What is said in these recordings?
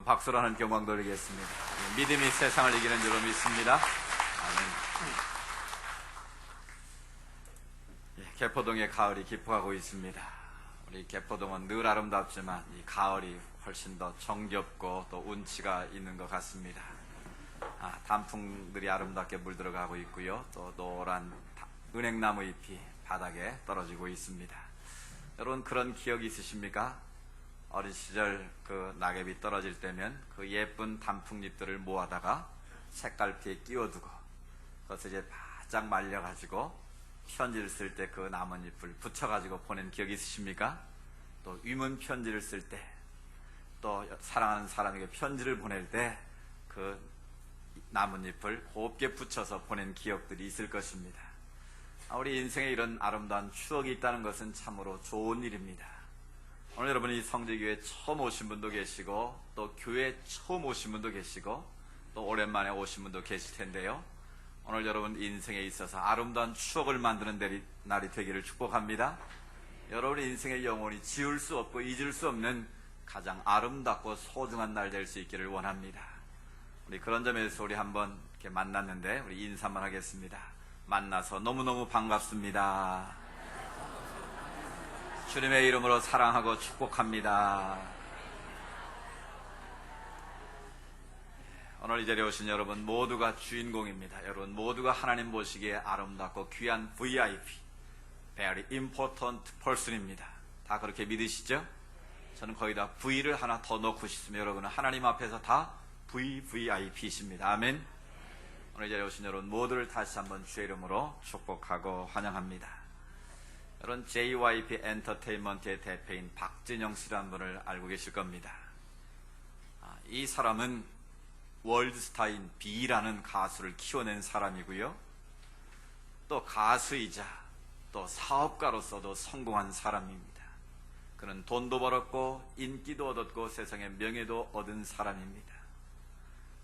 박수로 하나님께 영광 돌리겠습니다. 믿음이 세상을 이기는 줄로 믿습니다. 아멘. 개포동의 가을이 깊어가고 있습니다. 우리 개포동은 늘 아름답지만 이 가을이 훨씬 더 정겹고 또 운치가 있는 것 같습니다. 단풍들이 아름답게 물들어가고 있고요. 또 노란 은행나무 잎이 바닥에 떨어지고 있습니다. 여러분, 그런 기억이 있으십니까? 어린 시절 그 낙엽이 떨어질 때면 그 예쁜 단풍잎들을 모아다가 책갈피에 끼워두고 그것을 이제 바짝 말려가지고 편지를 쓸 때 그 나뭇잎을 붙여가지고 보낸 기억이 있으십니까? 또 위문 편지를 쓸 때, 또 사랑하는 사람에게 편지를 보낼 때 그 나뭇잎을 곱게 붙여서 보낸 기억들이 있을 것입니다. 우리 인생에 이런 아름다운 추억이 있다는 것은 참으로 좋은 일입니다. 오늘 여러분이 성지교회 처음 오신 분도 계시고 또 교회 처음 오신 분도 계시고 또 오랜만에 오신 분도 계실 텐데요, 오늘 여러분 인생에 있어서 아름다운 추억을 만드는 날이 되기를 축복합니다. 여러분의 인생의 영원히 지울 수 없고 잊을 수 없는 가장 아름답고 소중한 날 될 수 있기를 원합니다. 우리 그런 점에서 우리 한번 이렇게 만났는데 우리 인사 한번 하겠습니다. 만나서 너무너무 반갑습니다. 주님의 이름으로 사랑하고 축복합니다. 오늘 이 자리에 오신 여러분 모두가 주인공입니다. 여러분 모두가 하나님 보시기에 아름답고 귀한 VIP, Very Important Person입니다. 다 그렇게 믿으시죠? 저는 거기다 V를 하나 더 넣고 싶습니다. 여러분은 하나님 앞에서 다 VVIP이십니다. 아멘. 오늘 이 자리에 오신 여러분 모두를 다시 한번 주의 이름으로 축복하고 환영합니다. 여러분, JYP 엔터테인먼트의 대표인 박진영 씨라는 분을 알고 계실 겁니다. 이 사람은 월드스타인 B라는 가수를 키워낸 사람이고요, 또 가수이자 또 사업가로서도 성공한 사람입니다. 그는 돈도 벌었고 인기도 얻었고 세상에 명예도 얻은 사람입니다.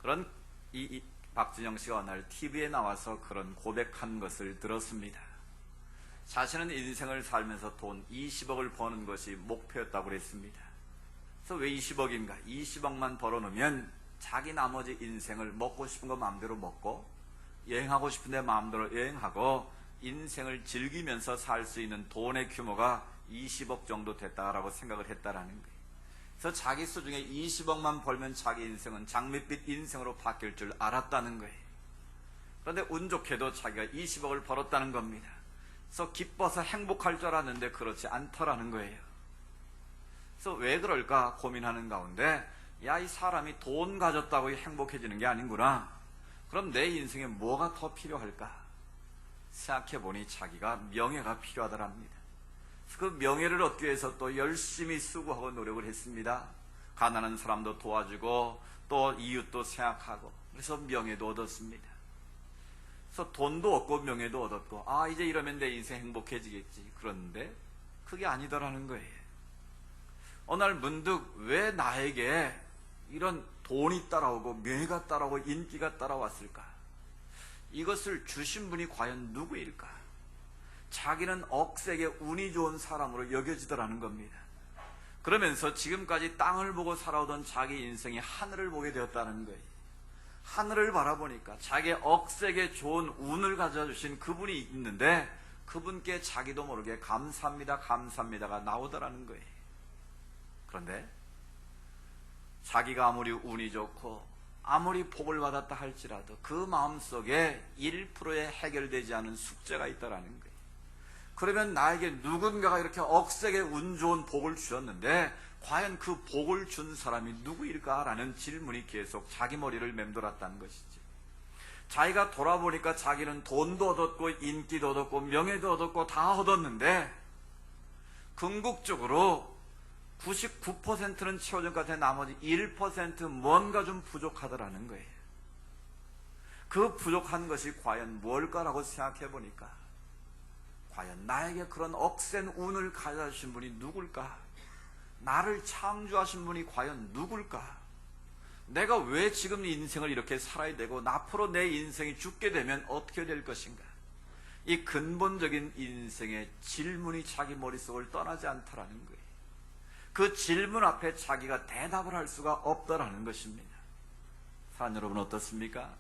그런 이 박진영 씨가 어느 날 TV에 나와서 그런 고백한 것을 들었습니다. 자신은 인생을 살면서 돈 20억을 버는 것이 목표였다고 그랬습니다. 그래서 왜 20억인가? 20억만 벌어놓으면 자기 나머지 인생을 먹고 싶은 거 마음대로 먹고 여행하고 싶은데 마음대로 여행하고 인생을 즐기면서 살 수 있는 돈의 규모가 20억 정도 됐다라고 생각을 했다라는 거예요. 그래서 자기 수중에 20억만 벌면 자기 인생은 장밋빛 인생으로 바뀔 줄 알았다는 거예요. 그런데 운 좋게도 자기가 20억을 벌었다는 겁니다. 그래서 기뻐서 행복할 줄 알았는데 그렇지 않더라는 거예요. 그래서 왜 그럴까 고민하는 가운데, 야, 이 사람이 돈 가졌다고 행복해지는 게 아닌구나. 그럼 내 인생에 뭐가 더 필요할까 생각해보니 자기가 명예가 필요하더랍니다. 그 명예를 얻기 위해서 또 열심히 수고하고 노력을 했습니다. 가난한 사람도 도와주고 또 이웃도 생각하고, 그래서 명예도 얻었습니다. 그래서 돈도 얻고 명예도 얻었고, 이제 이러면 내 인생 행복해지겠지. 그런데 그게 아니더라는 거예요. 어느 날 문득 왜 나에게 이런 돈이 따라오고 명예가 따라오고 인기가 따라왔을까? 이것을 주신 분이 과연 누구일까? 자기는 억세게 운이 좋은 사람으로 여겨지더라는 겁니다. 그러면서 지금까지 땅을 보고 살아오던 자기 인생이 하늘을 보게 되었다는 거예요. 하늘을 바라보니까 자기의 억세게 좋은 운을 가져주신 그분이 있는데 그분께 자기도 모르게 감사합니다, 감사합니다가 나오더라는 거예요. 그런데 자기가 아무리 운이 좋고 아무리 복을 받았다 할지라도 그 마음속에 1%의 해결되지 않은 숙제가 있다라는 거예요. 그러면 나에게 누군가가 이렇게 억세게 운 좋은 복을 주셨는데 과연 그 복을 준 사람이 누구일까라는 질문이 계속 자기 머리를 맴돌았다는 것이지. 자기가 돌아보니까 자기는 돈도 얻었고 인기도 얻었고 명예도 얻었고 다 얻었는데 궁극적으로 99%는 채워진 것 같아 나머지 1% 뭔가 좀 부족하더라는 거예요. 그 부족한 것이 과연 뭘까라고 생각해 보니까 과연 나에게 그런 억센 운을 가져주신 분이 누굴까? 나를 창조하신 분이 과연 누굴까? 내가 왜 지금 인생을 이렇게 살아야 되고 앞으로 내 인생이 죽게 되면 어떻게 될 것인가? 이 근본적인 인생의 질문이 자기 머릿속을 떠나지 않더라는 거예요. 그 질문 앞에 자기가 대답을 할 수가 없다라는 것입니다. 사랑 여러분 어떻습니까?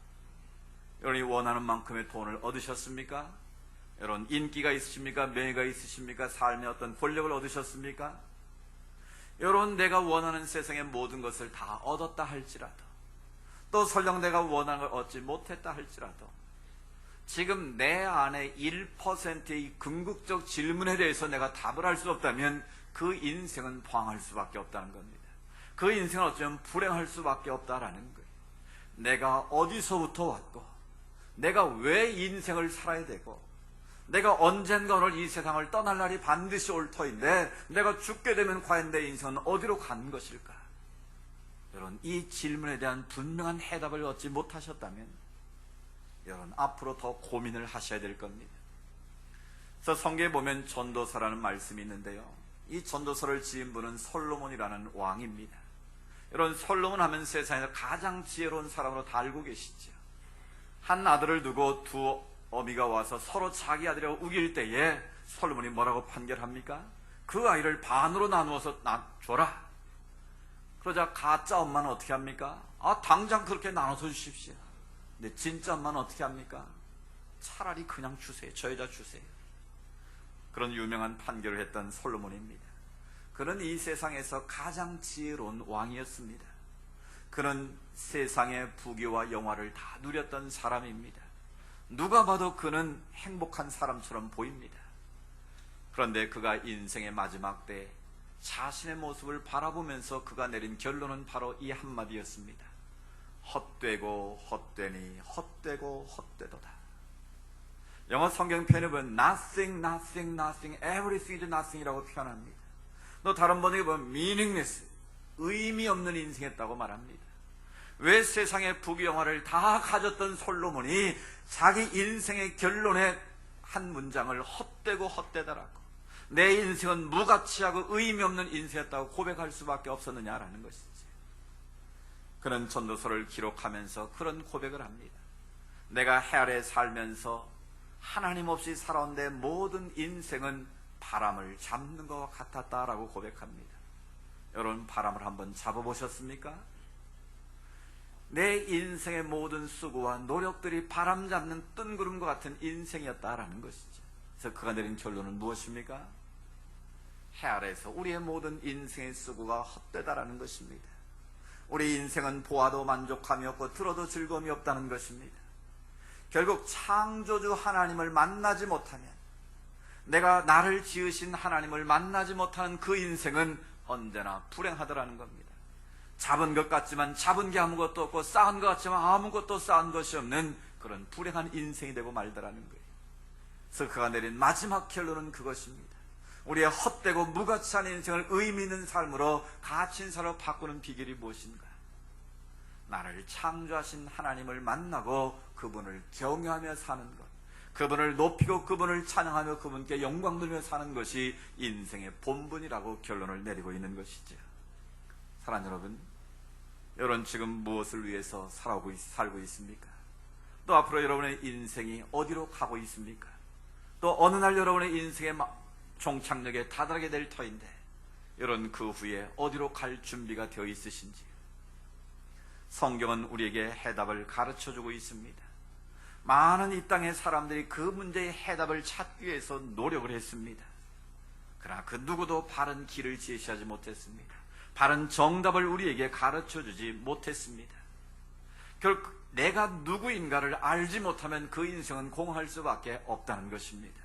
여러분이 원하는 만큼의 돈을 얻으셨습니까? 여러분 인기가 있으십니까? 명예가 있으십니까? 삶의 어떤 권력을 얻으셨습니까? 여러분 내가 원하는 세상의 모든 것을 다 얻었다 할지라도, 또 설령 내가 원하는 걸 얻지 못했다 할지라도, 지금 내 안에 1%의 궁극적 질문에 대해서 내가 답을 할 수 없다면 그 인생은 방황할 수밖에 없다는 겁니다. 그 인생은 어쩌면 불행할 수밖에 없다라는 거예요. 내가 어디서부터 왔고, 내가 왜 인생을 살아야 되고, 내가 언젠가 오늘 이 세상을 떠날 날이 반드시 올 터인데 내가 죽게 되면 과연 내 인생은 어디로 가는 것일까? 여러분 이 질문에 대한 분명한 해답을 얻지 못하셨다면 여러분 앞으로 더 고민을 하셔야 될 겁니다. 그래서 성경에 보면 전도서라는 말씀이 있는데요, 이 전도서를 지은 분은 솔로몬이라는 왕입니다. 여러분 솔로몬 하면 세상에서 가장 지혜로운 사람으로 다 알고 계시죠. 한 아들을 두고 두 어미가 와서 서로 자기 아들이라고 우길 때에 솔로몬이 뭐라고 판결합니까? 그 아이를 반으로 나누어서 줘라. 그러자 가짜 엄마는 어떻게 합니까? 당장 그렇게 나눠서 주십시오. 근데 진짜 엄마는 어떻게 합니까? 차라리 그냥 주세요. 저 여자 주세요. 그런 유명한 판결을 했던 솔로몬입니다. 그는 이 세상에서 가장 지혜로운 왕이었습니다. 그는 세상의 부귀와 영화를 다 누렸던 사람입니다. 누가 봐도 그는 행복한 사람처럼 보입니다. 그런데 그가 인생의 마지막 때 자신의 모습을 바라보면서 그가 내린 결론은 바로 이 한마디였습니다. 헛되고 헛되니 헛되고 헛되도다. 영어 성경 표현에 보면 nothing, nothing, nothing, everything is nothing이라고 표현합니다. 또 다른 번역에 보면 meaningless, 의미 없는 인생이었다고 말합니다. 왜 세상의 부귀영화를 다 가졌던 솔로몬이 자기 인생의 결론에 한 문장을 헛되고 헛되다라고, 내 인생은 무가치하고 의미 없는 인생이었다고 고백할 수밖에 없었느냐라는 것이지. 그는 전도서를 기록하면서 그런 고백을 합니다. 내가 해 아래 살면서 하나님 없이 살아온 내 모든 인생은 바람을 잡는 것과 같았다라고 고백합니다. 여러분 바람을 한번 잡아보셨습니까? 내 인생의 모든 수고와 노력들이 바람 잡는 뜬구름과 같은 인생이었다라는 것이죠. 그래서 그가 내린 결론은 무엇입니까? 해 아래에서 우리의 모든 인생의 수고가 헛되다라는 것입니다. 우리 인생은 보아도 만족함이 없고 들어도 즐거움이 없다는 것입니다. 결국 창조주 하나님을 만나지 못하면, 내가 나를 지으신 하나님을 만나지 못하는 그 인생은 언제나 불행하더라는 겁니다. 잡은 것 같지만 잡은 게 아무것도 없고, 쌓은 것 같지만 아무것도 쌓은 것이 없는 그런 불행한 인생이 되고 말더라는 거예요. 그래서 그가 내린 마지막 결론은 그것입니다. 우리의 헛되고 무가치한 인생을 의미 있는 삶으로 가치 있는 삶으로 바꾸는 비결이 무엇인가? 나를 창조하신 하나님을 만나고 그분을 경외하며 사는 것, 그분을 높이고 그분을 찬양하며 그분께 영광 돌리며 사는 것이 인생의 본분이라고 결론을 내리고 있는 것이죠. 사랑하는 여러분, 여러분 지금 무엇을 위해서 살고 있습니까? 또 앞으로 여러분의 인생이 어디로 가고 있습니까? 또 어느 날 여러분의 인생의 종착역에 다다르게 될 터인데, 여러분 그 후에 어디로 갈 준비가 되어 있으신지 성경은 우리에게 해답을 가르쳐주고 있습니다. 많은 이 땅의 사람들이 그 문제의 해답을 찾기 위해서 노력을 했습니다. 그러나 그 누구도 바른 길을 제시하지 못했습니다. 바른 정답을 우리에게 가르쳐주지 못했습니다. 결국 내가 누구인가를 알지 못하면 그 인생은 공허할 수밖에 없다는 것입니다.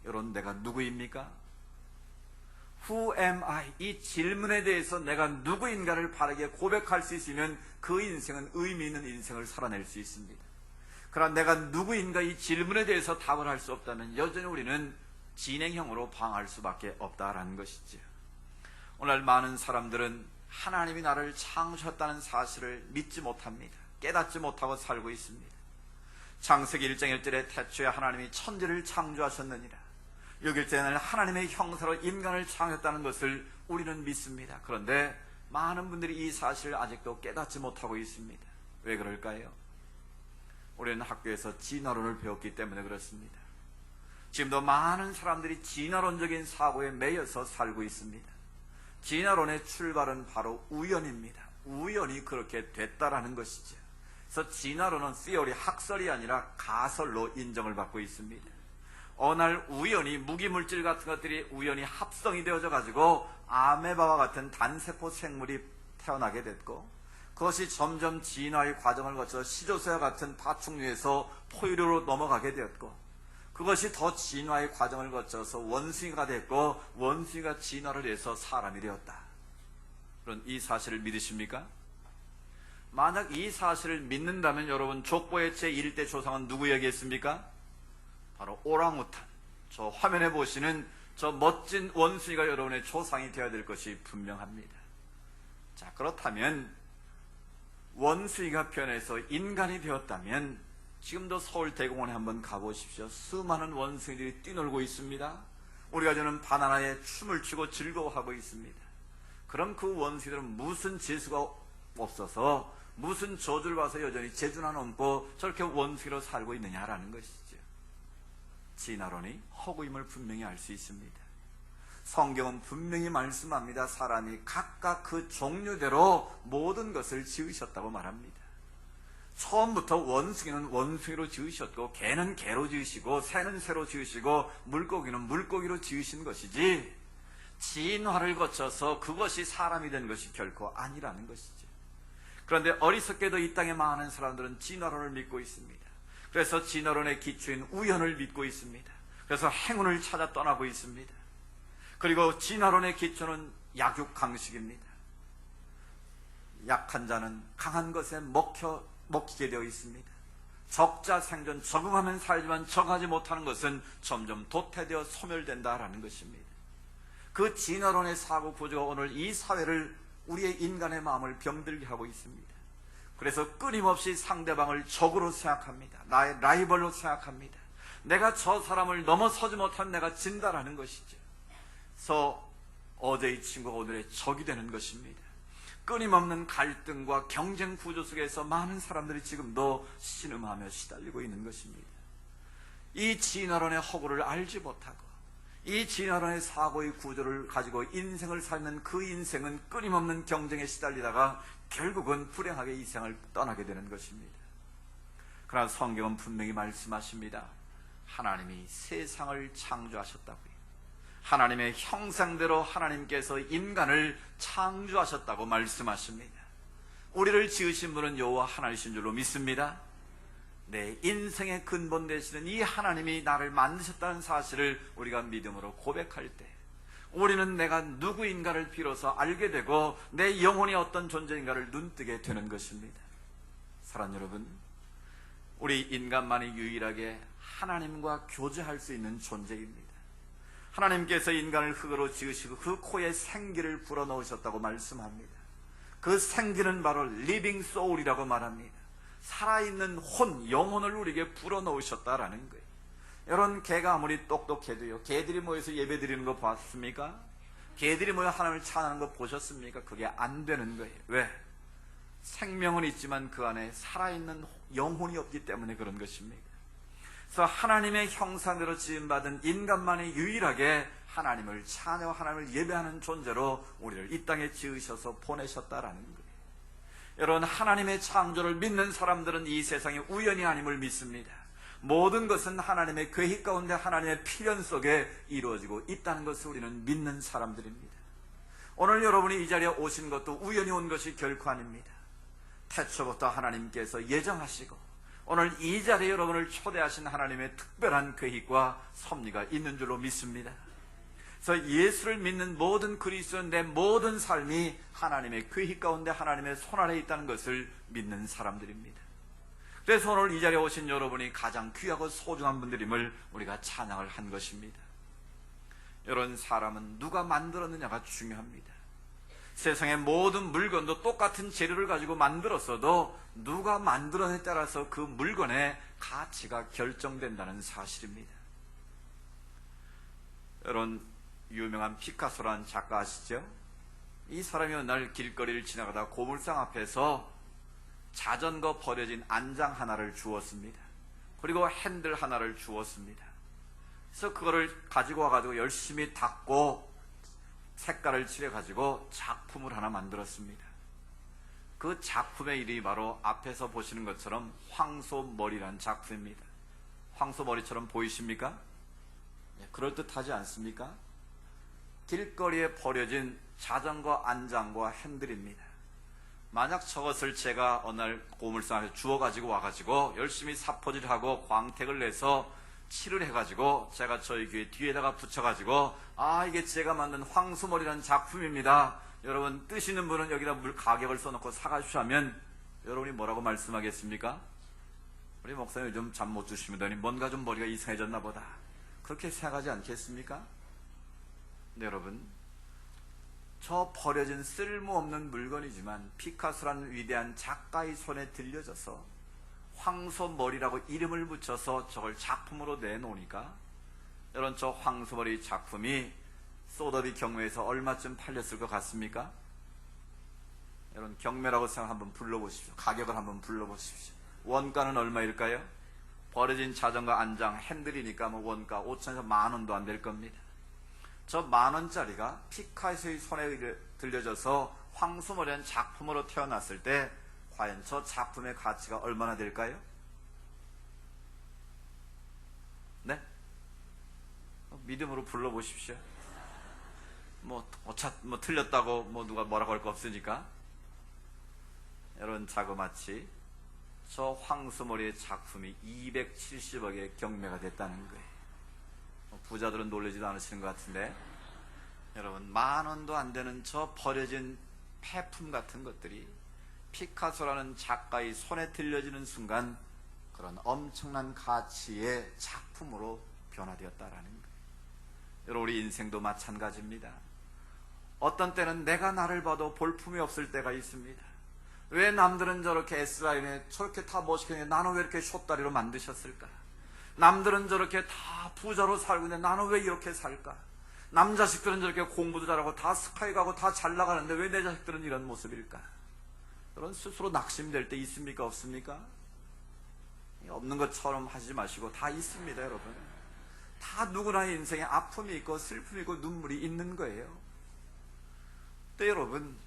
여러분 내가 누구입니까? Who am I? 이 질문에 대해서 내가 누구인가를 바르게 고백할 수 있으면 그 인생은 의미 있는 인생을 살아낼 수 있습니다. 그러나 내가 누구인가 이 질문에 대해서 답을 할 수 없다면 여전히 우리는 진행형으로 방황할 수밖에 없다라는 것이죠. 오늘 많은 사람들은 하나님이 나를 창조했다는 사실을 믿지 못합니다. 깨닫지 못하고 살고 있습니다. 창세기 1장 1절에 태초에 하나님이 천지를 창조하셨느니라. 6일째는 하나님의 형상으로 인간을 창조했다는 것을 우리는 믿습니다. 그런데 많은 분들이 이 사실을 아직도 깨닫지 못하고 있습니다. 왜 그럴까요? 우리는 학교에서 진화론을 배웠기 때문에 그렇습니다. 지금도 많은 사람들이 진화론적인 사고에 매여서 살고 있습니다. 진화론의 출발은 바로 우연입니다. 우연히 그렇게 됐다라는 것이죠. 그래서 진화론은 시어리 학설이 아니라 가설로 인정을 받고 있습니다. 어느 날 우연히 무기물질 같은 것들이 우연히 합성이 되어져 가지고 아메바와 같은 단세포 생물이 태어나게 됐고, 그것이 점점 진화의 과정을 거쳐 시조새와 같은 파충류에서 포유류로 넘어가게 되었고, 그것이 더 진화의 과정을 거쳐서 원숭이가 됐고, 원숭이가 진화를 해서 사람이 되었다. 그런 이 사실을 믿으십니까? 만약 이 사실을 믿는다면 여러분, 족보의 제1대 조상은 누구에게있습니까? 바로 오랑우탄. 저 화면에 보시는 저 멋진 원숭이가 여러분의 조상이 되어야 될 것이 분명합니다. 자, 그렇다면 원숭이가 변해서 인간이 되었다면 지금도 서울대공원에 한번 가보십시오. 수많은 원숭이들이 뛰놀고 있습니다. 우리가 저는 바나나에 춤을 추고 즐거워하고 있습니다. 그럼 그 원숭이들은 무슨 재수가 없어서, 무슨 저주를 봐서 여전히 재주나 넘고 저렇게 원숭이로 살고 있느냐라는 것이죠. 진화론이 허구임을 분명히 알 수 있습니다. 성경은 분명히 말씀합니다. 사람이 각각 그 종류대로 모든 것을 지으셨다고 말합니다. 처음부터 원숭이는 원숭이로 지으셨고, 개는 개로 지으시고, 새는 새로 지으시고, 물고기는 물고기로 지으신 것이지, 진화를 거쳐서 그것이 사람이 된 것이 결코 아니라는 것이죠. 그런데 어리석게도 이 땅에 많은 사람들은 진화론을 믿고 있습니다. 그래서 진화론의 기초인 우연을 믿고 있습니다. 그래서 행운을 찾아 떠나고 있습니다. 그리고 진화론의 기초는 약육강식입니다. 약한 자는 강한 것에 먹히게 되어 있습니다. 적자 생존, 적응하면 살지만 적하지 못하는 것은 점점 도태되어 소멸된다라는 것입니다. 그 진화론의 사고 구조가 오늘 이 사회를, 우리의 인간의 마음을 병들게 하고 있습니다. 그래서 끊임없이 상대방을 적으로 생각합니다. 나의 라이벌로 생각합니다. 내가 저 사람을 넘어서지 못하면 내가 진다라는 것이죠. 그래서 어제의 친구가 오늘의 적이 되는 것입니다. 끊임없는 갈등과 경쟁 구조 속에서 많은 사람들이 지금도 신음하며 시달리고 있는 것입니다. 이 진화론의 허구를 알지 못하고, 이 진화론의 사고의 구조를 가지고 인생을 살면 그 인생은 끊임없는 경쟁에 시달리다가 결국은 불행하게 이 생을 떠나게 되는 것입니다. 그러나 성경은 분명히 말씀하십니다. 하나님이 세상을 창조하셨다고요. 하나님의 형상대로 하나님께서 인간을 창조하셨다고 말씀하십니다. 우리를 지으신 분은 여호와 하나님이신 줄로 믿습니다. 내 인생의 근본 되시는 이 하나님이 나를 만드셨다는 사실을 우리가 믿음으로 고백할 때, 우리는 내가 누구인가를 비로소 알게 되고 내 영혼이 어떤 존재인가를 눈뜨게 되는 것입니다. 사랑하는 여러분, 우리 인간만이 유일하게 하나님과 교제할 수 있는 존재입니다. 하나님께서 인간을 흙으로 지으시고 그 코에 생기를 불어넣으셨다고 말씀합니다. 그 생기는 바로 리빙 소울이라고 말합니다. 살아있는 혼, 영혼을 우리에게 불어넣으셨다라는 거예요. 여러분, 개가 아무리 똑똑해도요, 개들이 모여서 예배 드리는 거 봤습니까? 개들이 모여 하나님을 찬양하는 거 보셨습니까? 그게 안 되는 거예요. 왜? 생명은 있지만 그 안에 살아있는 영혼이 없기 때문에 그런 것입니다. 그래서 하나님의 형상대로 지음받은 인간만이 유일하게 하나님을 찬양하고 하나님을 예배하는 존재로 우리를 이 땅에 지으셔서 보내셨다라는 거예요. 여러분, 하나님의 창조를 믿는 사람들은 이 세상에 우연이 아님을 믿습니다. 모든 것은 하나님의 계획 가운데 하나님의 필연 속에 이루어지고 있다는 것을 우리는 믿는 사람들입니다. 오늘 여러분이 이 자리에 오신 것도 우연히 온 것이 결코 아닙니다. 태초부터 하나님께서 예정하시고 오늘 이 자리에 여러분을 초대하신 하나님의 특별한 계획과 섭리가 있는 줄로 믿습니다. 그래서 예수를 믿는 모든 그리스도인의 모든 삶이 하나님의 계획 가운데 하나님의 손안에 있다는 것을 믿는 사람들입니다. 그래서 오늘 이 자리에 오신 여러분이 가장 귀하고 소중한 분들임을 우리가 찬양을 한 것입니다. 여러분, 사람은 누가 만들었느냐가 중요합니다. 세상의 모든 물건도 똑같은 재료를 가지고 만들었어도 누가 만들었느냐에 따라서 그 물건의 가치가 결정된다는 사실입니다. 여러분, 유명한 피카소라는 작가 아시죠? 이 사람이 어느 날 길거리를 지나가다 고물상 앞에서 자전거 버려진 안장 하나를 주었습니다. 그리고 핸들 하나를 주었습니다. 그래서 그거를 가지고 와가지고 열심히 닦고 색깔을 칠해가지고 작품을 하나 만들었습니다. 그 작품의 이름이 바로 앞에서 보시는 것처럼 황소머리라는 작품입니다. 황소머리처럼 보이십니까? 그럴듯하지 않습니까? 길거리에 버려진 자전거 안장과 핸들입니다. 만약 저것을 제가 어느 날 고물상에 주워가지고 와가지고 열심히 사포질하고 광택을 내서 칠을 해가지고 제가 저희 교회 뒤에다가 붙여가지고 이게 제가 만든 황소머리라는 작품입니다, 여러분 뜨시는 분은 여기다 가격을 써놓고 사가십시오 하면 여러분이 뭐라고 말씀하겠습니까? 우리 목사님 요즘 잠 못 주시더니 뭔가 좀 머리가 이상해졌나 보다, 그렇게 생각하지 않겠습니까? 네, 여러분, 저 버려진 쓸모없는 물건이지만 피카소라는 위대한 작가의 손에 들려져서 황소머리라고 이름을 붙여서 저걸 작품으로 내놓으니까 여러분, 저 황소머리 작품이 소더비 경매에서 얼마쯤 팔렸을 것 같습니까? 여러분, 경매라고 생각 한번 불러보십시오. 가격을 한번 불러보십시오. 원가는 얼마일까요? 버려진 자전거 안장 핸들이니까 원가 5천에서 10,000원도 안 될 겁니다. 저 10,000원짜리가 피카소의 손에 들려져서 황소머리한 작품으로 태어났을 때 과연 저 작품의 가치가 얼마나 될까요? 네? 믿음으로 불러보십시오. 틀렸다고 누가 뭐라고 할 거 없으니까. 여러분, 자그마치 저 황소머리의 작품이 270억의 경매가 됐다는 거예요. 부자들은 놀라지도 않으시는 것 같은데, 여러분, 10,000원도 안 되는 저 버려진 폐품 같은 것들이 피카소라는 작가의 손에 들려지는 순간 그런 엄청난 가치의 작품으로 변화되었다라는 거예요. 여러분, 우리 인생도 마찬가지입니다. 어떤 때는 내가 나를 봐도 볼품이 없을 때가 있습니다. 왜 남들은 저렇게 S라인에 저렇게 다 멋있게 했는데 나는 왜 이렇게 숏다리로 만드셨을까? 남들은 저렇게 다 부자로 살고 있는데 나는 왜 이렇게 살까? 남 자식들은 저렇게 공부도 잘하고 다 스카이 가고 다 잘 나가는데 왜 내 자식들은 이런 모습일까? 그런 스스로 낙심될 때 있습니까? 없습니까? 없는 것처럼 하지 마시고 다 있습니다, 여러분. 다 누구나 인생에 아픔이 있고 슬픔이 있고 눈물이 있는 거예요. 또 여러분,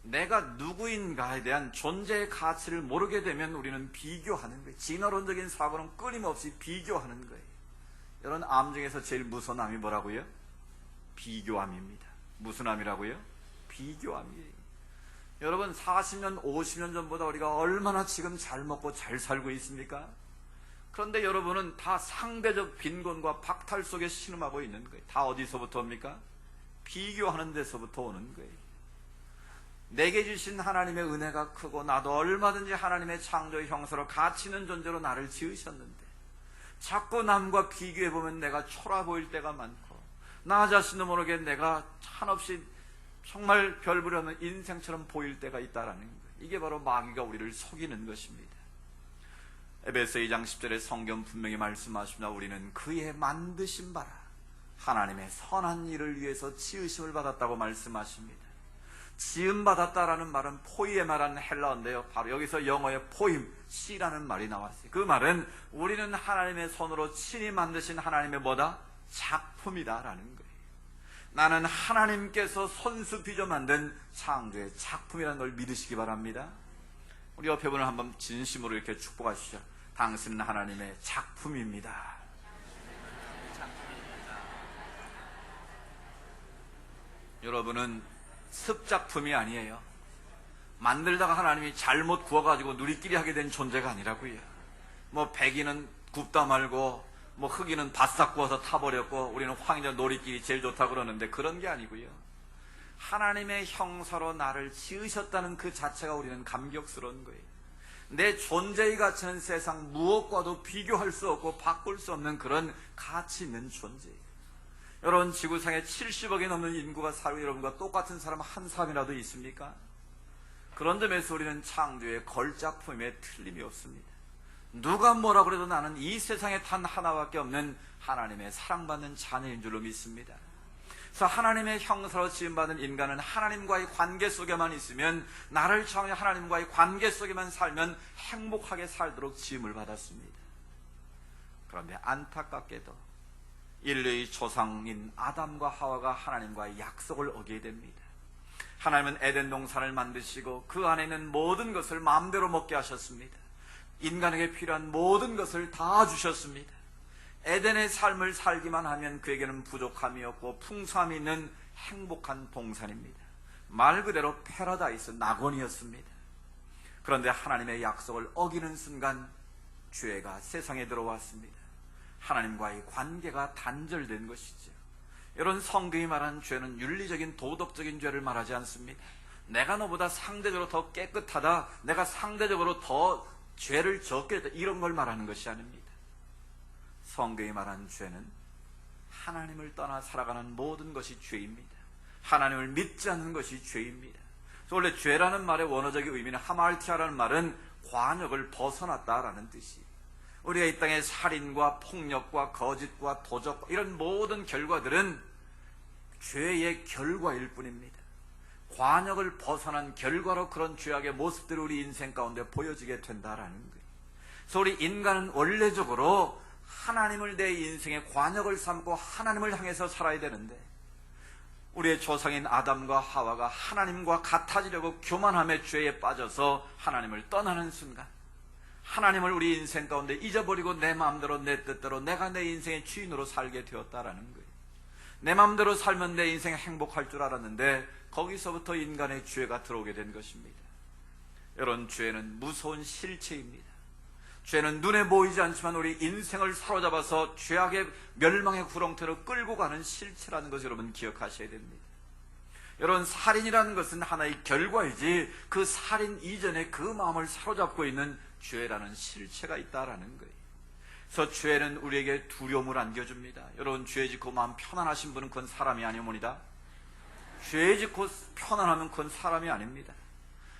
내가 누구인가에 대한 존재의 가치를 모르게 되면 우리는 비교하는 거예요. 진화론적인 사고는 끊임없이 비교하는 거예요. 여러분, 암 중에서 제일 무서운 암이 뭐라고요? 비교암입니다. 무슨 암이라고요? 비교암이에요. 여러분, 40년, 50년 전보다 우리가 얼마나 지금 잘 먹고 잘 살고 있습니까? 그런데 여러분은 다 상대적 빈곤과 박탈 속에 신음하고 있는 거예요. 다 어디서부터 옵니까? 비교하는 데서부터 오는 거예요. 내게 주신 하나님의 은혜가 크고 나도 얼마든지 하나님의 창조의 형상으로 가치 있는 존재로 나를 지으셨는데 자꾸 남과 비교해보면 내가 초라해 보일 때가 많고 나 자신도 모르게 내가 한없이 정말 별부려는 인생처럼 보일 때가 있다라는 거예요. 이게 바로 마귀가 우리를 속이는 것입니다. 에베소 2장 10절에 성경 분명히 말씀하십니다. 우리는 그의 만드신 바라 하나님의 선한 일을 위해서 지으심을 받았다고 말씀하십니다. 지음받았다라는 말은 포이에마라는 헬라어인데요, 바로 여기서 영어의 포임, C라는 말이 나왔어요. 그 말은 우리는 하나님의 손으로 친히 만드신 하나님의 뭐다? 작품이다라는 거예요. 나는 하나님께서 손수 빚어 만든 창조의 작품이라는 걸 믿으시기 바랍니다. 우리 옆에 분을 한번 진심으로 이렇게 축복하시죠. 당신은 하나님의 작품입니다. 여러분은 습작품이 아니에요. 만들다가 하나님이 잘못 구워가지고 누리끼리 하게 된 존재가 아니라고요. 백이는 굽다 말고 흑이는 바싹 구워서 타버렸고 우리는 황이나 놀이끼리 제일 좋다고 그러는데 그런 게 아니고요. 하나님의 형사로 나를 지으셨다는 그 자체가 우리는 감격스러운 거예요. 내 존재의 가치는 세상 무엇과도 비교할 수 없고 바꿀 수 없는 그런 가치 있는 존재예요. 여러분, 지구상에 70억이 넘는 인구가 살고 여러분과 똑같은 사람 한 사람이라도 있습니까? 그런 점에서 우리는 창조의 걸작품에 틀림이 없습니다. 누가 뭐라 그래도 나는 이 세상에 단 하나밖에 없는 하나님의 사랑받는 자녀인 줄로 믿습니다. 그래서 하나님의 형사로 지음받은 인간은 하나님과의 관계 속에만 있으면, 나를 창조한 하나님과의 관계 속에만 살면 행복하게 살도록 지음을 받았습니다. 그런데 안타깝게도 인류의 조상인 아담과 하와가 하나님과의 약속을 어기게 됩니다. 하나님은 에덴 동산을 만드시고 그 안에 있는 모든 것을 마음대로 먹게 하셨습니다. 인간에게 필요한 모든 것을 다 주셨습니다. 에덴의 삶을 살기만 하면 그에게는 부족함이 없고 풍성함이 있는 행복한 동산입니다. 말 그대로 패러다이스, 낙원이었습니다. 그런데 하나님의 약속을 어기는 순간 죄가 세상에 들어왔습니다. 하나님과의 관계가 단절된 것이죠. 이런 성경이 말하는 죄는 윤리적인 도덕적인 죄를 말하지 않습니다. 내가 너보다 상대적으로 더 깨끗하다, 내가 상대적으로 더 죄를 적게 했다, 이런 걸 말하는 것이 아닙니다. 성경이 말하는 죄는 하나님을 떠나 살아가는 모든 것이 죄입니다. 하나님을 믿지 않는 것이 죄입니다. 그래서 원래 죄라는 말의 원어적인 의미는 하말티아라는 말은 관역을 벗어났다라는 뜻이에요. 우리가 이 땅의 살인과 폭력과 거짓과 도적, 이런 모든 결과들은 죄의 결과일 뿐입니다. 관역을 벗어난 결과로 그런 죄악의 모습들이 우리 인생 가운데 보여지게 된다라는 거예요. 그래서 우리 인간은 원래적으로 하나님을 내 인생의 관역을 삼고 하나님을 향해서 살아야 되는데, 우리의 조상인 아담과 하와가 하나님과 같아지려고 교만함의 죄에 빠져서 하나님을 떠나는 순간, 하나님을 우리 인생 가운데 잊어버리고 내 마음대로 내 뜻대로 내가 내 인생의 주인으로 살게 되었다라는 거예요. 내 마음대로 살면 내 인생 행복할 줄 알았는데 거기서부터 인간의 죄가 들어오게 된 것입니다. 이런 죄는 무서운 실체입니다. 죄는 눈에 보이지 않지만 우리 인생을 사로잡아서 죄악의 멸망의 구렁텅이로 끌고 가는 실체라는 것을 여러분 기억하셔야 됩니다. 여러분, 살인이라는 것은 하나의 결과이지 그 살인 이전에 그 마음을 사로잡고 있는 죄라는 실체가 있다라는 거예요. 그래서 죄는 우리에게 두려움을 안겨줍니다. 여러분, 죄 짓고 마음 편안하신 분은 그건 사람이 아니오니다. 죄 짓고 편안하면 그건 사람이 아닙니다.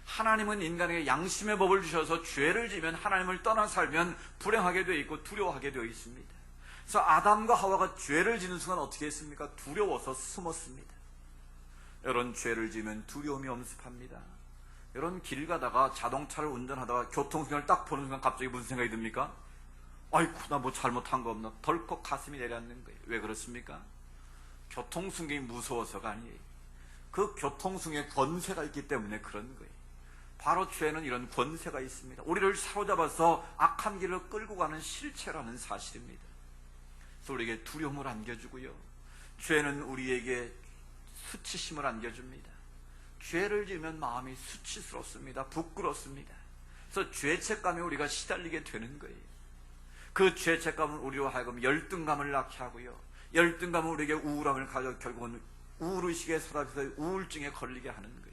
하나님은 인간에게 양심의 법을 주셔서 죄를 지면 하나님을 떠나 살면 불행하게 되어 있고 두려워하게 되어 있습니다. 그래서 아담과 하와가 죄를 지는 순간 어떻게 했습니까? 두려워서 숨었습니다. 이런 죄를 지면 두려움이 엄습합니다. 이런 길 가다가 자동차를 운전하다가 교통수경을 딱 보는 순간 갑자기 무슨 생각이 듭니까? 아이고, 나 뭐 잘못한 거 없나? 덜컥 가슴이 내려앉는 거예요. 왜 그렇습니까? 교통수경이 무서워서가 아니에요. 그 교통수경에 권세가 있기 때문에 그런 거예요. 바로 죄는 이런 권세가 있습니다. 우리를 사로잡아서 악한 길로 끌고 가는 실체라는 사실입니다. 그래서 우리에게 두려움을 안겨주고요, 죄는 우리에게 수치심을 안겨줍니다. 죄를 지으면 마음이 수치스럽습니다. 부끄럽습니다. 그래서 죄책감에 우리가 시달리게 되는 거예요. 그 죄책감은 우리로 하여금 열등감을 낳게 하고요, 열등감은 우리에게 우울함을 가져 결국은 우울의식에 사로잡혀서 우울증에 걸리게 하는 거예요.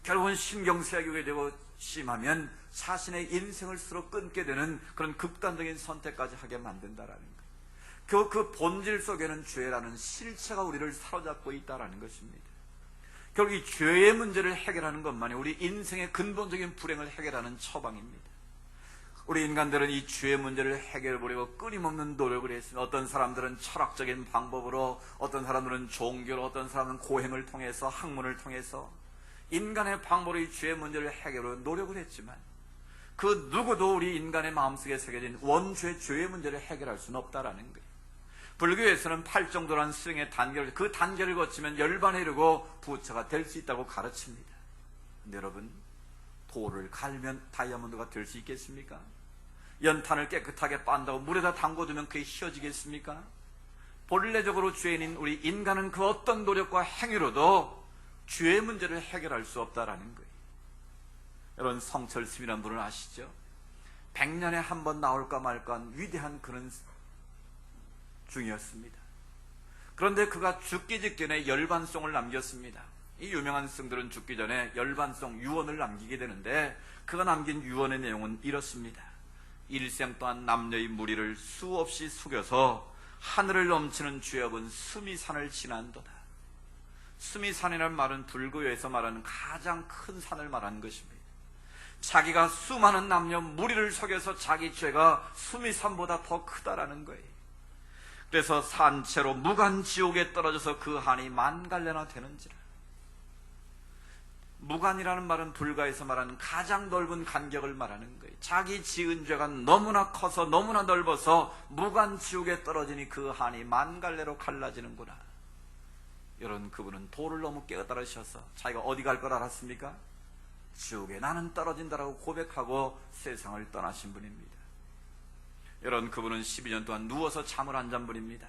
결국은 신경쇠약이 되고 심하면 자신의 인생을 스스로 끊게 되는 그런 극단적인 선택까지 하게 만든다라는 거예요. 그 본질 속에는 죄라는 실체가 우리를 사로잡고 있다라는 것입니다. 결국 이 죄의 문제를 해결하는 것만이 우리 인생의 근본적인 불행을 해결하는 처방입니다. 우리 인간들은 이 죄의 문제를 해결해보려고 끊임없는 노력을 했습니다. 어떤 사람들은 철학적인 방법으로, 어떤 사람들은 종교로, 어떤 사람은 고행을 통해서, 학문을 통해서 인간의 방법으로 이 죄의 문제를 해결하려고 노력을 했지만 그 누구도 우리 인간의 마음속에 새겨진 원죄, 죄의 문제를 해결할 수는 없다라는 거예요. 불교에서는 8정도라는 수행의 단계를, 그 단계를 거치면 열반에 이르고 부처가 될 수 있다고 가르칩니다. 근데 여러분, 돌을 갈면 다이아몬드가 될 수 있겠습니까? 연탄을 깨끗하게 빤다고 물에다 담궈두면 그게 휘어지겠습니까? 본래적으로 죄인인 우리 인간은 그 어떤 노력과 행위로도 죄의 문제를 해결할 수 없다라는 거예요. 여러분, 성철스님이라는 분을 아시죠? 100년에 한 번 나올까 말까 한 위대한 그런 중이었습니다. 그런데 그가 죽기 직전에 열반송을 남겼습니다. 이 유명한 스승들은 죽기 전에 열반송, 유언을 남기게 되는데 그가 남긴 유언의 내용은 이렇습니다. 일생 동안 남녀의 무리를 수없이 숙여서 하늘을 넘치는 죄업은 수미산을 지난도다. 수미산이라는 말은 불교에서 말하는 가장 큰 산을 말하는 것입니다. 자기가 수많은 남녀 무리를 속여서 자기 죄가 수미산보다 더 크다라는 거예요. 그래서 산채로 무간지옥에 떨어져서 그 한이 만갈래나 되는지라. 무간이라는 말은 불가에서 말하는 가장 넓은 간격을 말하는 거예요. 자기 지은 죄가 너무나 커서 너무나 넓어서 무간 지옥에 떨어지니 그 한이 만 갈래로 갈라지는구나. 여러분, 그분은 도를 너무 깨달으셔서 자기가 어디 갈 걸 알았습니까? 지옥에 나는 떨어진다라고 고백하고 세상을 떠나신 분입니다. 여러분, 그분은 12년 동안 누워서 잠을 안 잔 분입니다.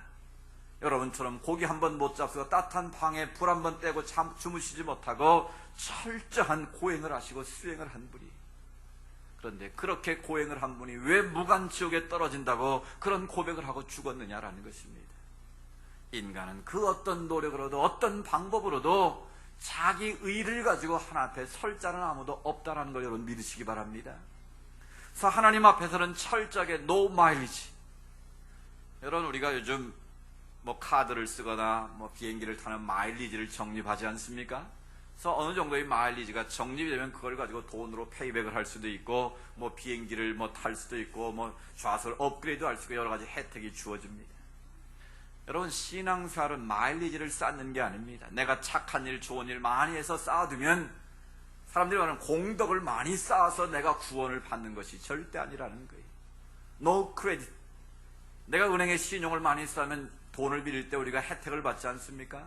여러분처럼 고기 한 번 못 잡수고 따뜻한 방에 불 한 번 떼고 주무시지 못하고 철저한 고행을 하시고 수행을 한 분이, 그런데 그렇게 고행을 한 분이 왜 무간지옥에 떨어진다고 그런 고백을 하고 죽었느냐라는 것입니다. 인간은 그 어떤 노력으로도 어떤 방법으로도 자기 의를 가지고 하나님 앞에 설 자는 아무도 없다라는 걸 여러분 믿으시기 바랍니다. 그래서 하나님 앞에서는 철저하게 no mileage. 여러분, 우리가 요즘 카드를 쓰거나 비행기를 타는 마일리지를 적립하지 않습니까? 그래서 어느 정도의 마일리지가 적립이 되면 그걸 가지고 돈으로 페이백을 할 수도 있고, 비행기를 탈 수도 있고, 좌석을 업그레이드 할 수 있고, 여러 가지 혜택이 주어집니다. 여러분, 신앙생활은 마일리지를 쌓는 게 아닙니다. 내가 착한 일, 좋은 일 많이 해서 쌓아두면 사람들이 말하는 공덕을 많이 쌓아서 내가 구원을 받는 것이 절대 아니라는 거예요. No credit. 내가 은행에 신용을 많이 쌓으면 돈을 빌릴 때 우리가 혜택을 받지 않습니까?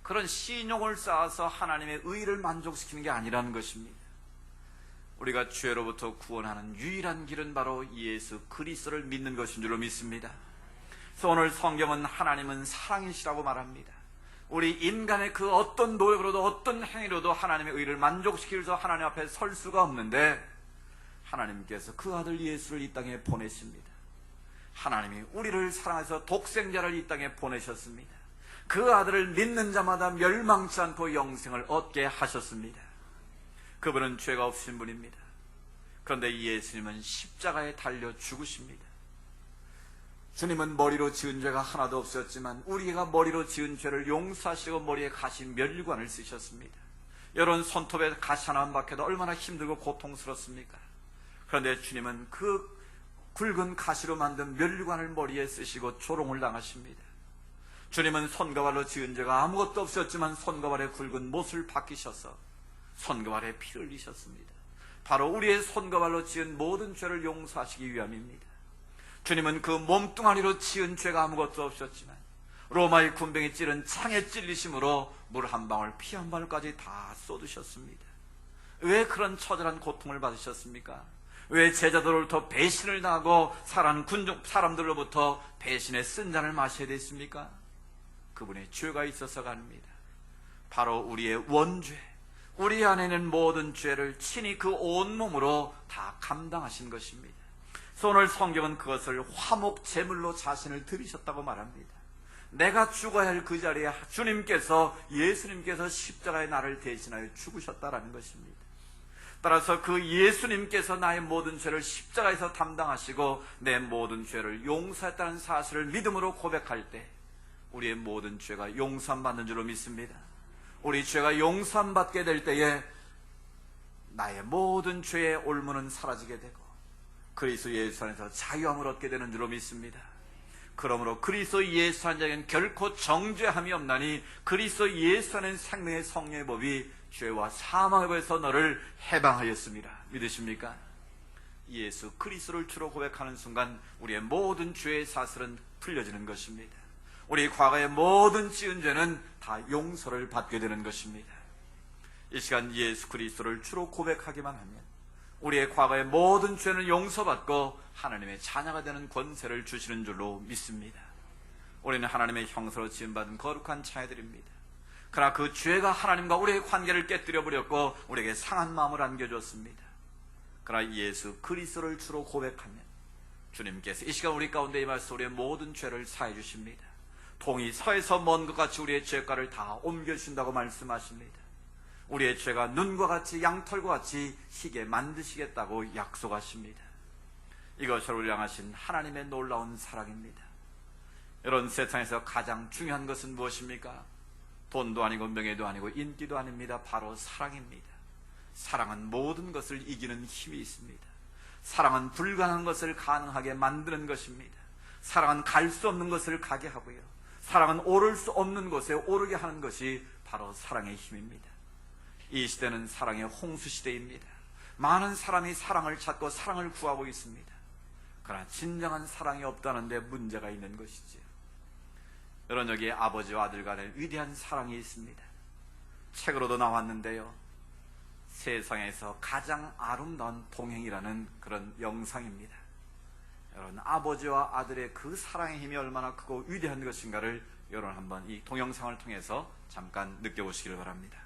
그런 신용을 쌓아서 하나님의 의를 만족시키는 게 아니라는 것입니다. 우리가 죄로부터 구원하는 유일한 길은 바로 예수 그리스도를 믿는 것인 줄로 믿습니다. 그래서 오늘 성경은 하나님은 사랑이시라고 말합니다. 우리 인간의 그 어떤 노력으로도 어떤 행위로도 하나님의 의를 만족시키기 위해서 하나님 앞에 설 수가 없는데, 하나님께서 그 아들 예수를 이 땅에 보내십니다. 하나님이 우리를 사랑해서 독생자를 이 땅에 보내셨습니다. 그 아들을 믿는 자마다 멸망치 않고 영생을 얻게 하셨습니다. 그분은 죄가 없으신 분입니다. 그런데 예수님은 십자가에 달려 죽으십니다. 주님은 머리로 지은 죄가 하나도 없었지만 우리가 머리로 지은 죄를 용서하시고 머리에 가시 멸류관을 쓰셨습니다. 여러분, 손톱에 가시 하나 안 박혀도 얼마나 힘들고 고통스럽습니까? 그런데 주님은 그 굵은 가시로 만든 멸류관을 머리에 쓰시고 조롱을 당하십니다. 주님은 손과 발로 지은 죄가 아무것도 없었지만 손과 발에 굵은 못을 박히셔서 손과 발에 피를 흘리셨습니다. 바로 우리의 손과 발로 지은 모든 죄를 용서하시기 위함입니다. 주님은 그 몸뚱아리로 지은 죄가 아무것도 없었지만 로마의 군병이 찌른 창에 찔리심으로 물 한 방울 피 한 방울까지 다 쏟으셨습니다. 왜 그런 처절한 고통을 받으셨습니까? 왜 제자들로부터 배신을 당하고 사람들로부터 배신의 쓴잔을 마셔야 됐습니까? 그분의 죄가 있어서가 아닙니다. 바로 우리의 원죄, 우리 안에 있는 모든 죄를 친히 그 온몸으로 다 감당하신 것입니다. 그래서 오늘 성경은 그것을 화목 제물로 자신을 드리셨다고 말합니다. 내가 죽어야 할 그 자리에 예수님께서 십자가에 나를 대신하여 죽으셨다라는 것입니다. 따라서 그 예수님께서 나의 모든 죄를 십자가에서 담당하시고 내 모든 죄를 용서했다는 사실을 믿음으로 고백할 때 우리의 모든 죄가 용서받는 줄로 믿습니다. 우리 죄가 용서받게 될 때에 나의 모든 죄의 올무는 사라지게 되고 그리스도 예수 안에서 자유함을 얻게 되는 줄로 믿습니다. 그러므로 그리스도 예수 한 자에게는 결코 정죄함이 없나니 그리스도 예수 안에 생명의 성령의 법이 죄와 사망의 법에서 너를 해방하였습니다. 믿으십니까? 예수 그리스도를 주로 고백하는 순간 우리의 모든 죄의 사슬은 풀려지는 것입니다. 우리 과거의 모든 지은 죄는 다 용서를 받게 되는 것입니다. 이 시간 예수 그리스도를 주로 고백하기만 하면 우리의 과거의 모든 죄는 용서받고 하나님의 자녀가 되는 권세를 주시는 줄로 믿습니다. 우리는 하나님의 형상으로 지음받은 거룩한 자녀들입니다. 그러나 그 죄가 하나님과 우리의 관계를 깨뜨려 버렸고 우리에게 상한 마음을 안겨줬습니다. 그러나 예수 그리스도를 주로 고백하면 주님께서 이 시간 우리 가운데 임하셔서 우리의 모든 죄를 사해 주십니다. 동이 서에서 먼 것 같이 우리의 죄가를 다 옮겨주신다고 말씀하십니다. 우리의 죄가 눈과 같이 양털과 같이 희게 만드시겠다고 약속하십니다. 이것을 우리를 향하신 하나님의 놀라운 사랑입니다. 여러분, 세상에서 가장 중요한 것은 무엇입니까? 돈도 아니고 명예도 아니고 인기도 아닙니다. 바로 사랑입니다. 사랑은 모든 것을 이기는 힘이 있습니다. 사랑은 불가능한 것을 가능하게 만드는 것입니다. 사랑은 갈 수 없는 것을 가게 하고요, 사랑은 오를 수 없는 곳에 오르게 하는 것이 바로 사랑의 힘입니다. 이 시대는 사랑의 홍수 시대입니다. 많은 사람이 사랑을 찾고 사랑을 구하고 있습니다. 그러나 진정한 사랑이 없다는 데 문제가 있는 것이지요. 여러분, 여기에 아버지와 아들 간의 위대한 사랑이 있습니다. 책으로도 나왔는데요, 세상에서 가장 아름다운 동행이라는 그런 영상입니다. 여러분, 아버지와 아들의 그 사랑의 힘이 얼마나 크고 위대한 것인가를 여러분 한번 이 동영상을 통해서 잠깐 느껴보시기를 바랍니다.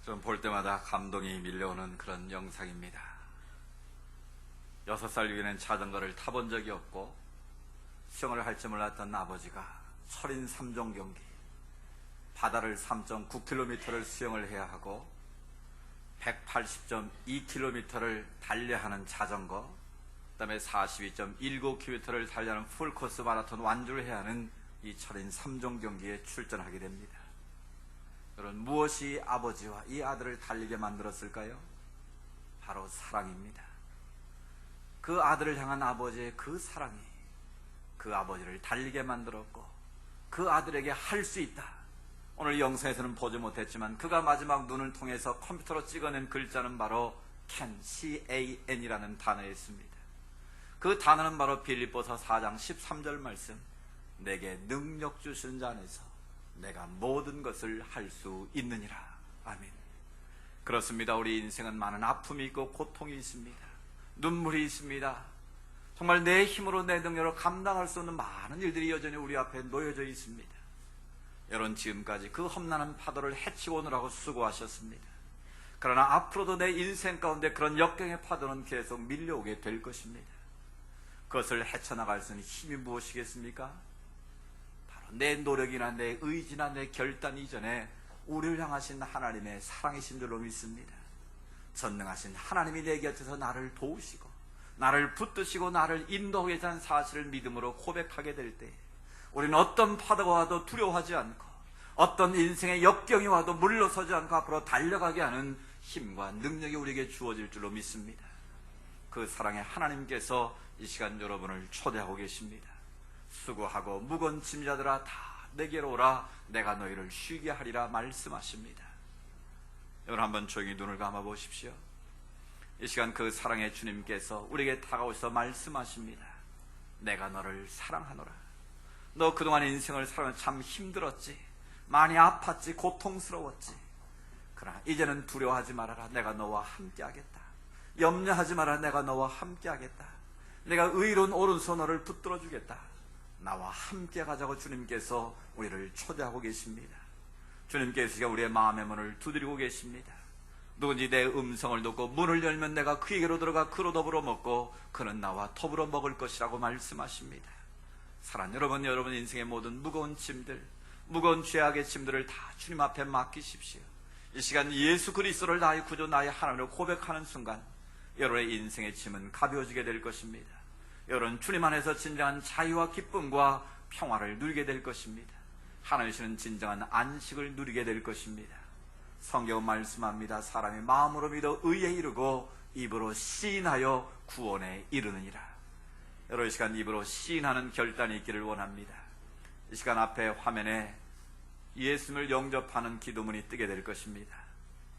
좀 볼 때마다 감동이 밀려오는 그런 영상입니다. 6살 위에는 자전거를 타본 적이 없고 수영을 할 줄 몰랐던 아버지가 철인 3종 경기, 바다를 3.9km를 수영을 해야 하고 180.2km를 달려야 하는 자전거, 그 다음에 42.19km를 달려야 하는 풀코스 마라톤 완주를 해야 하는 이 철인 3종 경기에 출전하게 됩니다. 여러분, 무엇이 아버지와 이 아들을 달리게 만들었을까요? 바로 사랑입니다. 그 아들을 향한 아버지의 그 사랑이 그 아버지를 달리게 만들었고, 그 아들에게 할 수 있다. 오늘 영상에서는 보지 못했지만 그가 마지막 눈을 통해서 컴퓨터로 찍어낸 글자는 바로 can, C-A-N이라는 단어였습니다. 그 단어는 바로 빌립보서 4장 13절 말씀, 내게 능력 주시는 자 안에서 내가 모든 것을 할 수 있느니라. 아멘. 그렇습니다. 우리 인생은 많은 아픔이 있고 고통이 있습니다. 눈물이 있습니다. 정말 내 힘으로 내 능력으로 감당할 수 없는 많은 일들이 여전히 우리 앞에 놓여져 있습니다. 여러분, 지금까지 그 험난한 파도를 헤치고 오느라고 수고하셨습니다. 그러나 앞으로도 내 인생 가운데 그런 역경의 파도는 계속 밀려오게 될 것입니다. 그것을 헤쳐나갈 수 있는 힘이 무엇이겠습니까? 바로 내 노력이나 내 의지나 내 결단 이전에 우리를 향하신 하나님의 사랑이신 줄로 믿습니다. 전능하신 하나님이 내 곁에서 나를 도우시고 나를 붙드시고 나를 인도하게 하는 사실을 믿음으로 고백하게 될 때 우리는 어떤 파도가 와도 두려워하지 않고 어떤 인생의 역경이 와도 물러서지 않고 앞으로 달려가게 하는 힘과 능력이 우리에게 주어질 줄로 믿습니다. 그 사랑의 하나님께서 이 시간 여러분을 초대하고 계십니다. 수고하고 무거운 짐자들아 다 내게로 오라, 내가 너희를 쉬게 하리라 말씀하십니다. 여러분, 한번 조용히 눈을 감아 보십시오. 이 시간 그 사랑의 주님께서 우리에게 다가오셔서 말씀하십니다. 내가 너를 사랑하노라. 너 그동안 인생을 살아가면 참 힘들었지, 많이 아팠지, 고통스러웠지. 그러나 이제는 두려워하지 말아라. 내가 너와 함께하겠다. 염려하지 마라. 내가 너와 함께하겠다. 내가 의로운 오른손 너를 붙들어 주겠다. 나와 함께 가자고 주님께서 우리를 초대하고 계십니다. 주님께서 우리의 마음의 문을 두드리고 계십니다. 누군지 내 음성을 듣고 문을 열면 내가 그에게로 들어가 그로 더불어 먹고 그는 나와 더불어 먹을 것이라고 말씀하십니다. 사랑하는 여러분, 여러분 인생의 모든 무거운 짐들, 무거운 죄악의 짐들을 다 주님 앞에 맡기십시오. 이 시간 예수 그리스도를 나의 구주, 나의 하나님으로 고백하는 순간 여러분의 인생의 짐은 가벼워지게 될 것입니다. 여러분, 주님 안에서 진정한 자유와 기쁨과 평화를 누리게 될 것입니다. 하나님이시는 진정한 안식을 누리게 될 것입니다. 성경은 말씀합니다. 사람이 마음으로 믿어 의에 이르고 입으로 시인하여 구원에 이르느니라. 여러분, 이 시간 입으로 시인하는 결단이 있기를 원합니다. 이 시간 앞에 화면에 예수님을 영접하는 기도문이 뜨게 될 것입니다.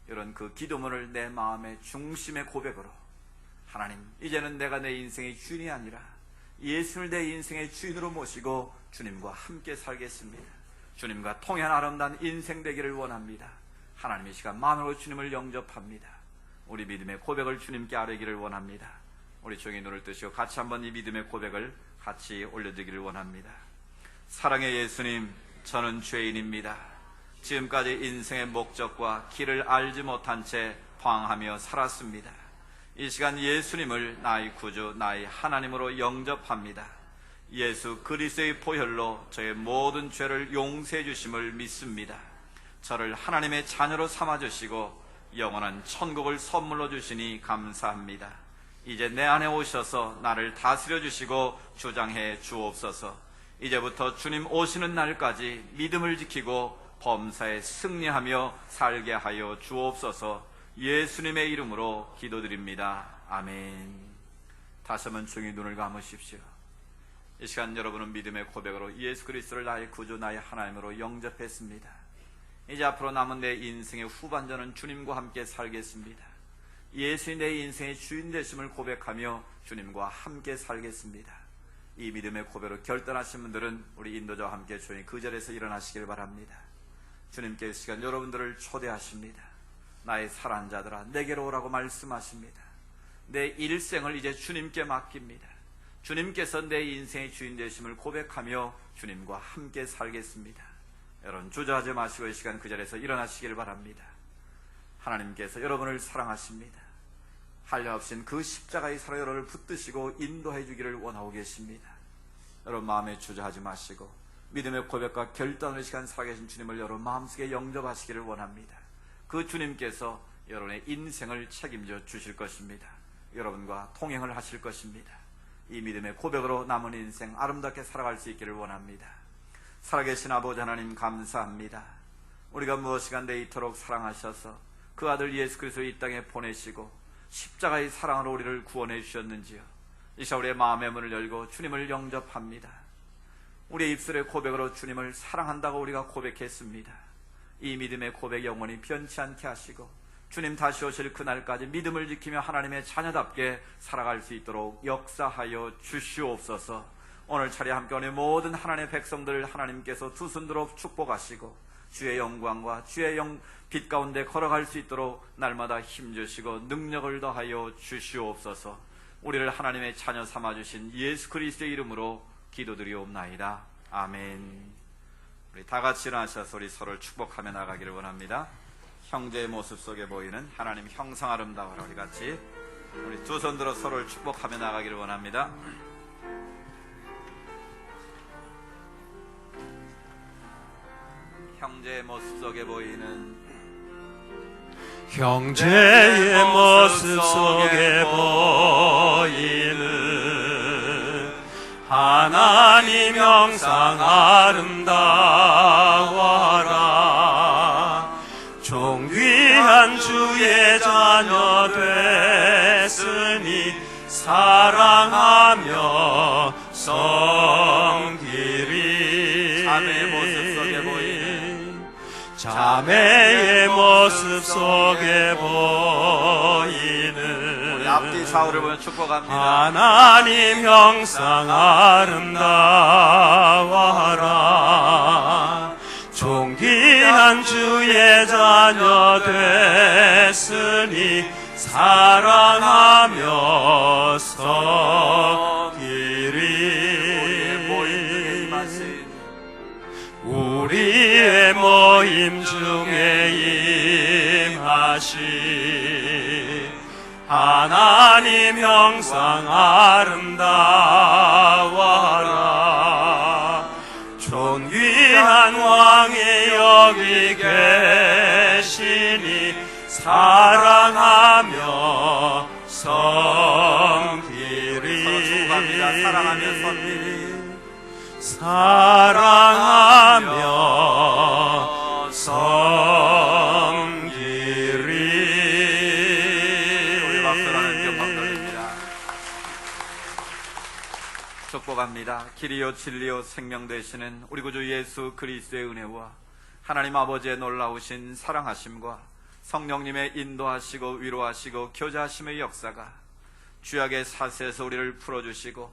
여러분, 그 기도문을 내 마음의 중심의 고백으로, 하나님, 이제는 내가 내 인생의 주인이 아니라 예수를 내 인생의 주인으로 모시고 주님과 함께 살겠습니다. 주님과 통한 아름다운 인생 되기를 원합니다. 하나님, 이 시간 마음으로 주님을 영접합니다. 우리 믿음의 고백을 주님께 아뢰기를 원합니다. 우리 조용히 눈을 뜨시고 같이 한번 이 믿음의 고백을 같이 올려드리기를 원합니다. 사랑의 예수님, 저는 죄인입니다. 지금까지 인생의 목적과 길을 알지 못한 채 방황하며 살았습니다. 이 시간 예수님을 나의 구주, 나의 하나님으로 영접합니다. 예수 그리스도의 보혈로 저의 모든 죄를 용서해 주심을 믿습니다. 저를 하나님의 자녀로 삼아주시고 영원한 천국을 선물로 주시니 감사합니다. 이제 내 안에 오셔서 나를 다스려 주시고 주장해 주옵소서. 이제부터 주님 오시는 날까지 믿음을 지키고 범사에 승리하며 살게 하여 주옵소서. 예수님의 이름으로 기도드립니다. 아멘. 다시 한번 조용히 눈을 감으십시오. 이 시간 여러분은 믿음의 고백으로 예수 그리스도를 나의 구주, 나의 하나님으로 영접했습니다. 이제 앞으로 남은 내 인생의 후반전은 주님과 함께 살겠습니다. 예수님 내 인생의 주인 되심을 고백하며 주님과 함께 살겠습니다. 이 믿음의 고백으로 결단하신 분들은 우리 인도자와 함께 조용히 그 자리에서 일어나시길 바랍니다. 주님께 이 시간 여러분들을 초대하십니다. 나의 사랑하는 자들아, 내게로 오라고 말씀하십니다. 내 일생을 이제 주님께 맡깁니다. 주님께서 내 인생의 주인 되심을 고백하며 주님과 함께 살겠습니다. 여러분, 주저하지 마시고 이 시간 그 자리에서 일어나시길 바랍니다. 하나님께서 여러분을 사랑하십니다. 한량없인 그 십자가의 사랑 여러분을 붙드시고 인도해 주기를 원하고 계십니다. 여러분, 마음에 주저하지 마시고 믿음의 고백과 결단의 시간 살아계신 주님을 여러분 마음속에 영접하시기를 원합니다. 그 주님께서 여러분의 인생을 책임져 주실 것입니다. 여러분과 통행을 하실 것입니다. 이 믿음의 고백으로 남은 인생 아름답게 살아갈 수 있기를 원합니다. 살아계신 아버지 하나님, 감사합니다. 우리가 무엇이간데 이토록 사랑하셔서 그 아들 예수 그리스도를 이 땅에 보내시고 십자가의 사랑으로 우리를 구원해 주셨는지요. 이 시간 우리의 마음의 문을 열고 주님을 영접합니다. 우리의 입술의 고백으로 주님을 사랑한다고 우리가 고백했습니다. 이 믿음의 고백 영원히 변치 않게 하시고 주님 다시 오실 그날까지 믿음을 지키며 하나님의 자녀답게 살아갈 수 있도록 역사하여 주시옵소서. 오늘 차례 함께 오는 모든 하나님의 백성들 하나님께서 두 손들어 축복하시고 주의 영광과 주의 빛 가운데 걸어갈 수 있도록 날마다 힘주시고 능력을 더하여 주시옵소서. 우리를 하나님의 자녀 삼아주신 예수 그리스도의 이름으로 기도드리옵나이다. 아멘. 우리 다 같이 일어나셔서 우리 서로를 축복하며 나가기를 원합니다. 형제의 모습 속에 보이는 하나님 형상 아름다워라. 우리 같이 우리 두 손 들어 서로를 축복하며 나가기를 원합니다. 형제의 모습 속에 보이는 형제의 모습 속에 보이는 하나님 형상 아름다워라. 존귀한 주의 자녀 됐으니 사랑하며 섬기리. 자매의 모습 속에 보이는 자매의 모습 속에 보이는 우리 앞뒤 좌우를 보며 축복합니다. 하나님 형상 아름다워라. 존귀한 주의 자녀 됐으니 사랑하며 섬기리. 우리의 모임 중에 임하시 하나님 형상 아름다워라. 존귀한 왕이 여기 계시니 사랑하며 섬기리. 사랑하며 섬기리. 사랑하며 섬기리. 우리 박수라는 경방 돌립니다. 축복합니다. 길이요 진리요 생명 되시는 우리 구주 예수 그리스도의 은혜와 하나님 아버지의 놀라우신 사랑하심과 성령님의 인도하시고 위로하시고 교제하심의 역사가 죄악의 사슬에서 우리를 풀어주시고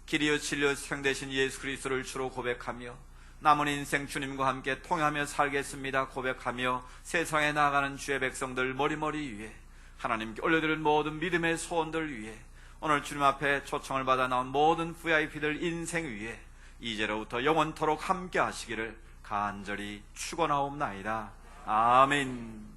길이요 진리요 생명 되신 예수 그리스도를 주로 고백하며 남은 인생 주님과 함께 통하며 살겠습니다 고백하며 세상에 나아가는 주의 백성들 머리머리 위에 하나님께 올려드릴 모든 믿음의 소원들 위에 오늘 주님 앞에 초청을 받아 나온 모든 VIP들 인생 위에 이제로부터 영원토록 함께 하시기를 간절히 축원하옵나이다. 아멘.